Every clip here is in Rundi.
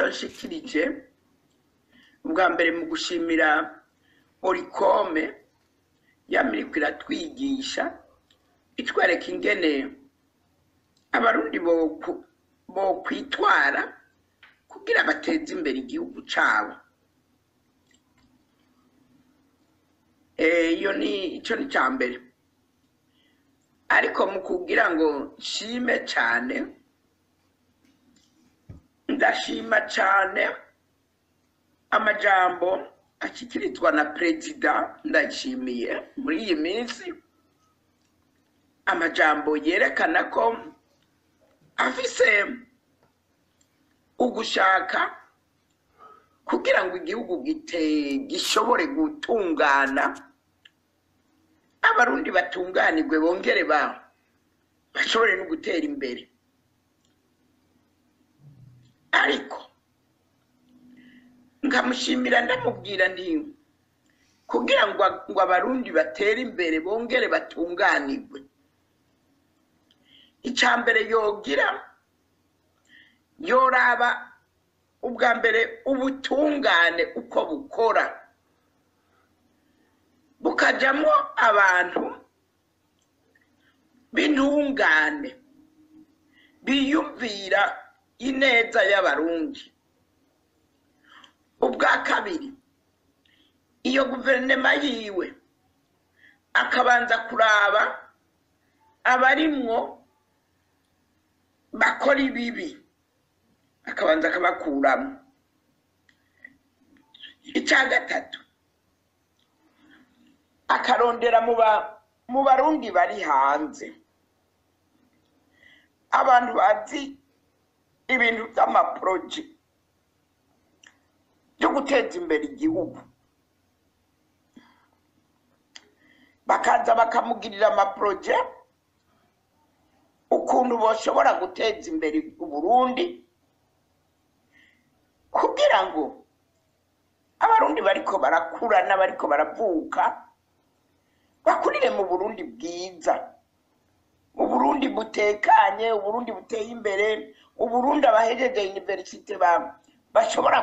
ico nshikirije ubwa mbere mu gushimira Orikome yamiriko iratwigisha itwereka ingene abarundi bo kwitwara kugira bateze imbere igihugu cabo. Iyo ni ico ni cyambere. Ariko mu kugira ngo nshime cyane, ndashima cyane amajambo ashyikirizwa na perezida ndashimiye muri iyi minsi, amajambo yerekana ko afise ugushaka kugira ngo igihugu gishobore gutungana, abarundi batunganirwe bongere bashobore no gutera imbere. Ariko ngamushimira ndamubwira nti kugira ngo abarundi batere imbere bongere batunganirwe, icambere yogira yoraba ubwa mbere ubutungane uko bukora, bukajamwo abantu b'intungane biyumvira ineza y'abarundi. Ubwa kabiri, iyo guverinoma yiwe akabanza kuraba abarimwo bakora ibibi, akabanza akabakuramo. Icya gatatu, akarondera mu barundi bari hanze abantu bazi ibintu by'amaproje byo guteza imbere igihugu, bakaza bakamugirira amaproje ukuntu boshobora guteza imbere Burundi, kugira ngo abarundi bariko barakura n'abariko baravuka bakurire mu Burundi bwiza, mu Burundi butekanye, Uburundi buteye imbere, Uburundi abahejeje universite bashobora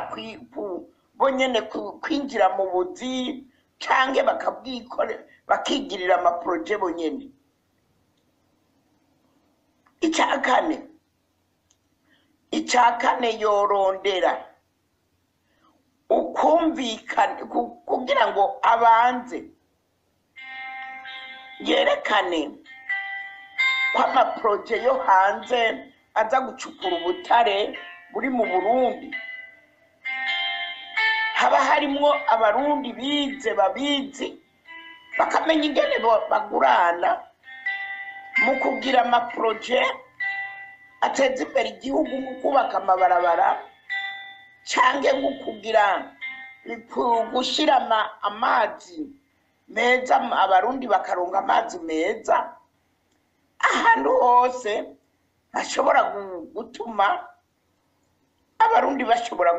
bonyene kwinjira mu buzi canke bakigirira amaproje bonyene. Icya kane yorondera ukumvikana kugira ngo abanze yerekane ko amaproje yo hanze aza gucukura ubutare buri mu Burundi haba harimwo abarundi bize babizi, bakamenya ingene bagurana mu kugira amaproje ateza imbere igihugu, mu kubaka amabarabara canke mu kugira gushira amazi meza, abarundi bakaronga amazi meza ahantu hose hashobora gutuma abarundi bashobora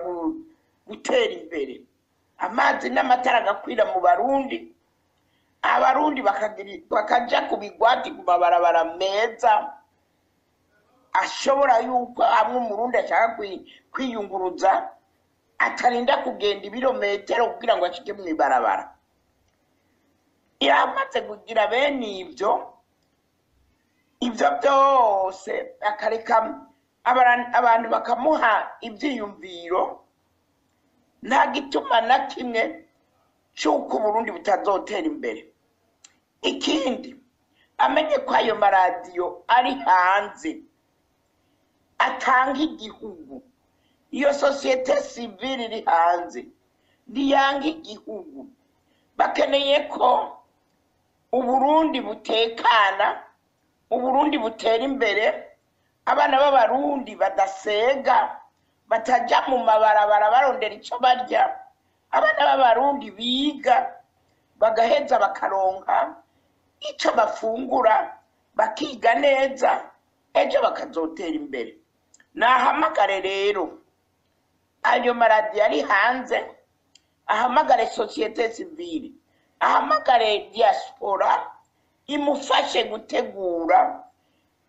gutera imbere. Amazi n'amatara agakwira mu Barundi, abarundi bakaja ku bigwati ku mabarabara meza ashobora yuko hamwe umurundi ashaka kwiyunguruza atarinda kugenda ibirometero kugira ngo ashike mu ibarabara. Yamaze kugira bene ibyo byose akareka abantu bakamuha ibyiyumviro, nta gituma na kimwe cy'uko Burundi butazotera imbere. Ikindi, amenye ko ayo maradiyo ari hanze atanga igihugu, iyo sosiyete sivile iri hanze ntiyanga igihugu. Bakeneye ko Uburundi butekana, Uburundi butera imbere, abana b'abarundi badasega, bataja mu mabarabara barondera ico barya, abana b'abarundi biga bagaheza bakaronka ico bafungura, bakiga neza, ejo bakazotera imbere. Nahamagare rero ayo maradiyo ari hanze, ahamagare sosiyete sivile, ahamagare diaspora imufashe gutegura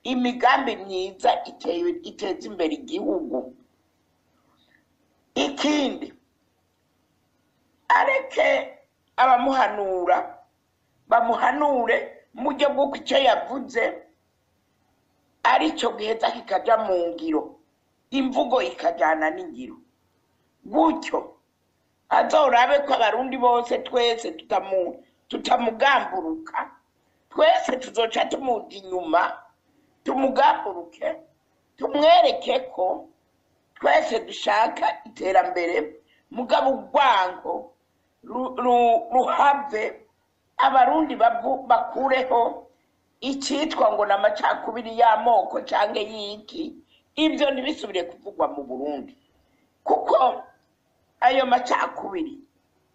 imigambi myiza iteza imbere igihugu. ikindi areke abamuhanura bamuhanure mu buryo bw'uko icyo yavuze aricyo giheza kikaja mu ngiro, imvugo ikajyana n'ingiro, gutyo azorabe ko abarundi bose twese tutamugamburuka, twese tuzoca tumuja inyuma tumugamburuke, tumwereke ko twese dushaka iterambere, mugabo urwango ruhave, abarundi bakureho icyitwa ngo n'amacakubiri y'amoko cyangwa y'iki, ibyo ntibisubire kuvugwa mu Burundi, kuko ayo macakubiri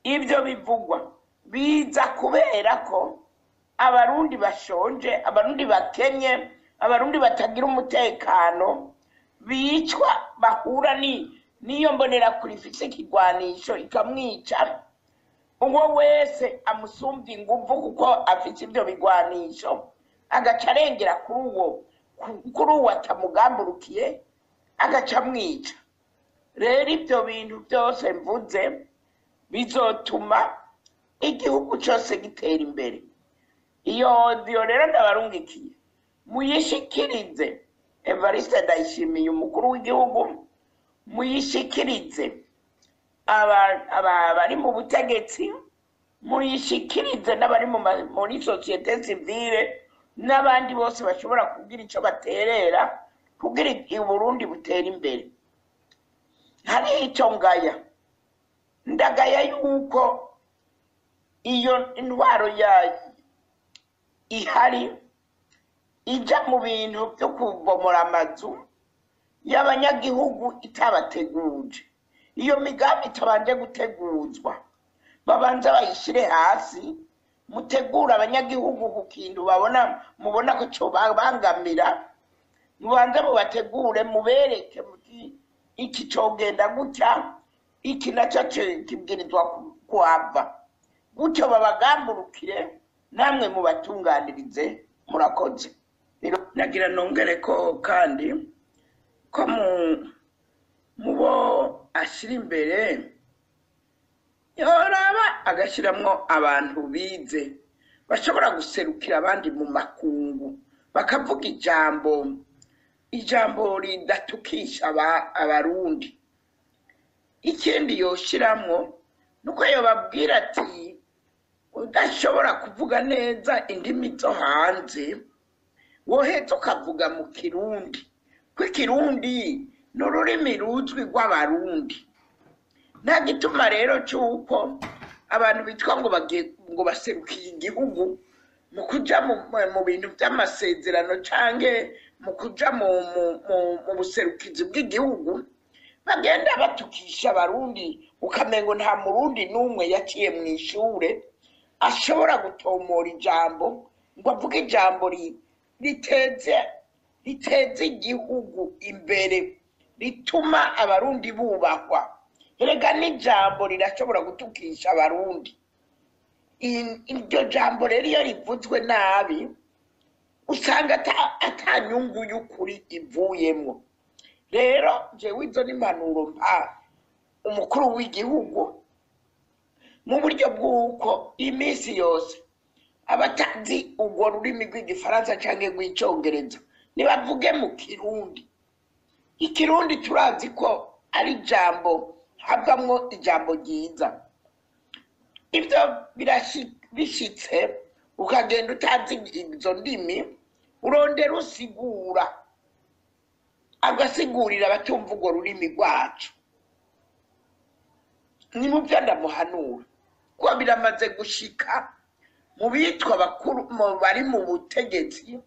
ibyo bivugwa biza kubera ko abarundi bashonje, abarundi bakenye, abarundi batagira umutekano, bicwa, bahura niyo mbonera kuri ifise ikigwanisho ikamwica, uwo wese amusumva inguvu kuko afite ibyo bigwanisho, agaca arengera kuri uwo atamugamburukiye, agaca amwica. Rero ibyo bintu byose mvuze bizotuma igihugu cyose gitera imbere. Iyo rero ndabarungikiye muyishikirize Evariste Ndayishimiye umukuru w'igihugu, muyishikirize abari mu butegetsi, muyishikirize n'abari muri sosiyete sivile n'abandi bose bashobora kugira icyo baterera kugira Burundi butera imbere. Hari icyo ndagaya yuko iyo intwaro ihari ija mu bintu byo kubomora amazu y'abanyagihugu itabateguje, iyo migambi itabanje guteguzwa, babanza bayishire hasi, mutegura abanyagihugu ku kintu mubona ko cyo bangamira, mubanza mubategure, mubereke muti iki cogenda gutya, iki nacyo kibwirizwa kuhava, gutyo babagamburukire, namwe mubatunganirize. Murakoze. Nagira nongere ko kandi ko mubo ashyira imbere yoraba agashyiramo abantu bize bashobora guserukira abandi mu makungu, bakavuga ijambo ridatukisha abarundi. Ikindi yoshiramo nuko yobabwira ati udashobora kuvuga neza indimi zo hanze, woheza ukavuga mu Kirundi, ko Kirundi n'ururimi ruzwi rw'abarundi. Nta gituma rero cy'uko abantu bitwa ngo baserukiye igihugu mu kuja mu bintu by'amasezerano canke mu kuja mu buserukizi bw'igihugu, bagenda batukisha abarundi, ukamengo nta murundi n'umwe yaciye mu ishure ashobora gutomora ijambo ngo avuge ijambo riteze igihugu imbere, rituma abarundi bubahwa. Erega n'ijambo rirashobora gutukisha abarundi. Iryo jambo rero iyo rivuzwe nabi usanga ata nyungu y'ukuri ivuyemo. Rero jewe izo n'impanuro mpa umukuru w'igihugu, mu buryo bw'uko iminsi yose abatazi urwo rurimi rw'igifaransa cyangwa rw'icyongereza nibavuge mu Kirundi. Ikirundi turazi ko ari ijambo havamwo ijambo ryiza. Ibyo bishitse ukagenda utazi izo ndimi, urondera usigura, agasigurira abatumva urwo rurimi rwacu. Ni mu byo ndamuhanura ko biramaze gushika mu bitwa bakuru bari mu butegetsi,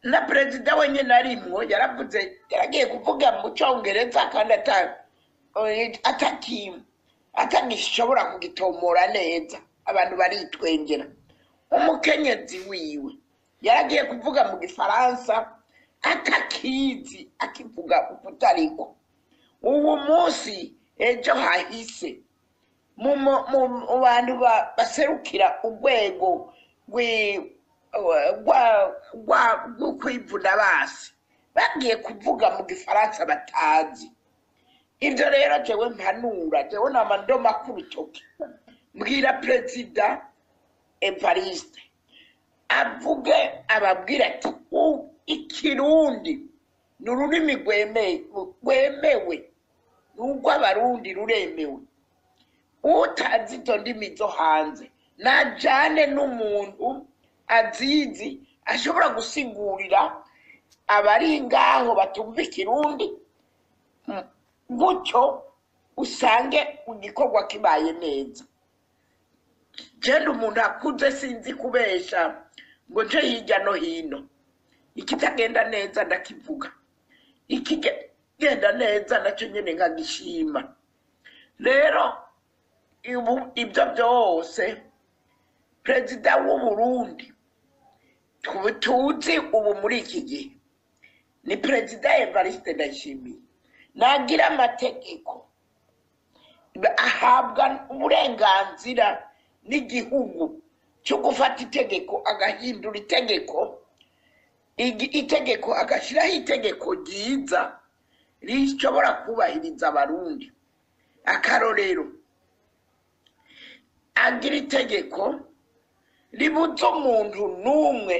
na perezida wenyine arimwo yaravuze, yaragiye kuvuga mu cyongereza kandi atagishobora kugitomora neza, abantu baritwengera. Umukenyezi wiwe yaragiye kuvuga mu gifaransa atakizi, akivuga ukutariko. Uwo munsi ejo hahise mu bantu baserukira urwego rwo kwivuna basi bagiye kuvuga mu gifaransa batazi. ibyo rero jewe mpanura jewe namandoma kurutoki mbwira Perezida Evariste avuge ababwira ati ikirundi n'ururimi rwemewe nubwo abarundi ruremewe utazi izo ndimi zo hanze najane n'umuntu azizi ashobora gusigurira abari ngaho batumva ikirundi gutyo usange igikorwa kibaye neza. Jenda umuntu akuze sinzi kubesha ngo nje hirya no hino, ikitagenda neza ndakivuga, ikigenda neza nacyo nyene nkagishima. Rero ibyo byose Perezida w'u Burundi tuzi ubu muri iki gihe ni Perezida Evariste Ndayishimiye, nagira amategeko ahabwa uburenganzira n'igihugu cyo gufata itegeko agahindura itegeko agashiraho itegeko ryiza rishobora kubahiriza abarundi. Akarorero agira itegeko ribuza umuntu n'umwe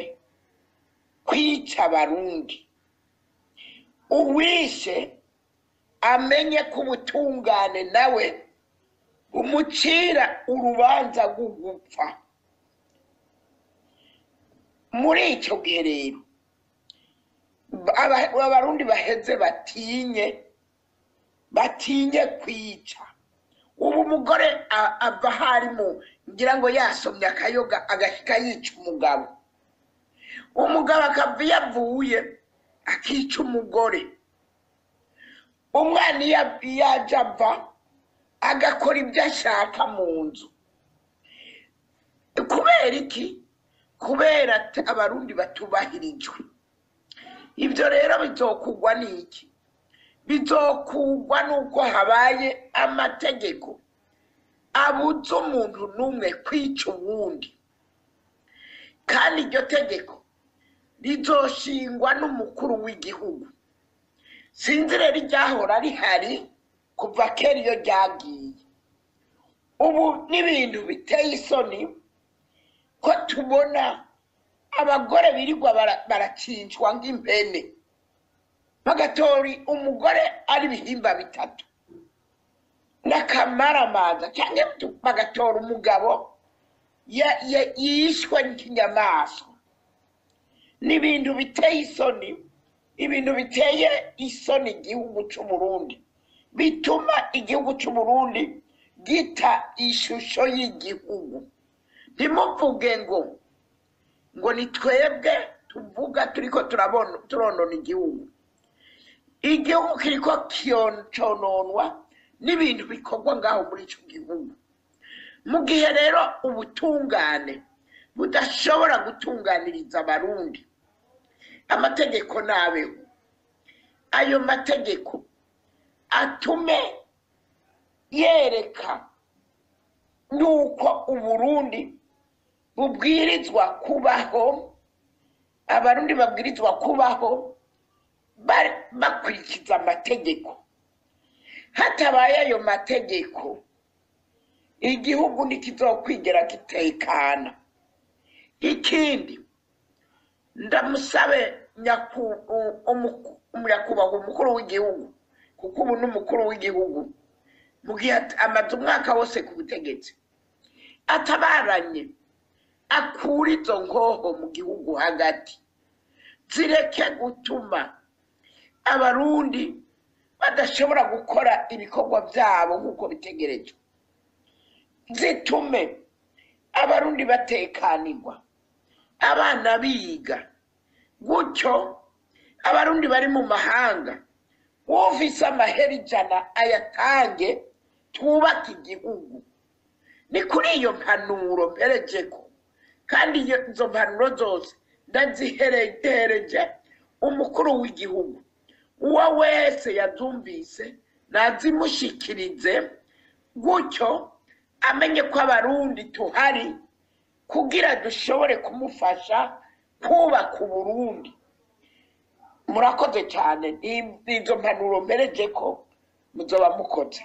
kwica abarundi, uwishe amenye ko ubutungane nawe umucira urubanza rwo gupfa. Muri icyo gihe rero abarundi baheze batinye kwica. Ubu umugore ava harimo ngira ngo yasomye akayoga agashika yica umugabo akava yavuye akica umugore, umwana yaje ava agakora ibyo ashaka mu nzu. Kubera iki? Kubera abarundi batubahirijwe. Ibyo rero bizokugwa n'iki? Bizokugwa nuko habaye amategeko abuza umuntu n'umwe kwica uwundi, kandi iryo tegeko rizoshingwa n'umukuru w'igihugu. Sinzi rero ryahora rihari kuva kera iyo ryagiye. Ubu n'ibintu biteye isoni ko tubona abagore birirwa baracinjwa nk'impene, bagatori umugore ari bihimba bitatu n'akamaramaza, cyangwa bagatora umugabo yishwe nk'inyamaswa. N'ibintu biteye isoni, ibintu biteye isoni igihugu cy'u Burundi, bituma igihugu cy'u Burundi gita ishusho y'igihugu. Ntimuvuge ngo ni twebwe tuvuga turiko turonona igihugu. Igihugu kiriko cyononwa n'ibintu bikorwa ngaho muri icyo gihugu. Mu gihe rero ubutungane budashobora gutunganiriza abarundi, amategeko nabeho, ayo mategeko atume yereka nuko Uburundi bubwirizwa kubaho, abarundi babwirizwa kubaho bakurikiza amategeko. Hatabaye ayo mategeko igihugu ntikizokwigera gitekana. Ikindi ndamusabe nyakubahwa umukuru w'igihugu, kuko ubu n'umukuru w'igihugu mu gihe amaze umwaka wose ku butegetsi atabaranye, akura izo nkoho mu gihugu hagati, zireke gutuma abarundi badashobora gukora ibikorwa byabo nk'uko bitegerejwe, zitume abarundi batekanirwa, abana biga, gutyo abarundi bari mu mahanga ufise amahera 100 ayatange twubaka igihugu. Ni kuri iyo mpanuro mperejeko, kandi izo mpanuro zose ndazihereje umukuru w'igihugu. Uwo wese yazumvise nazimushikirize, gutyo amenye ko abarundi tuhari kugira dushobore kumufasha kubaka Uburundi. Murakoze cyane. Izo mpanuro mperejeko muzoba mukoze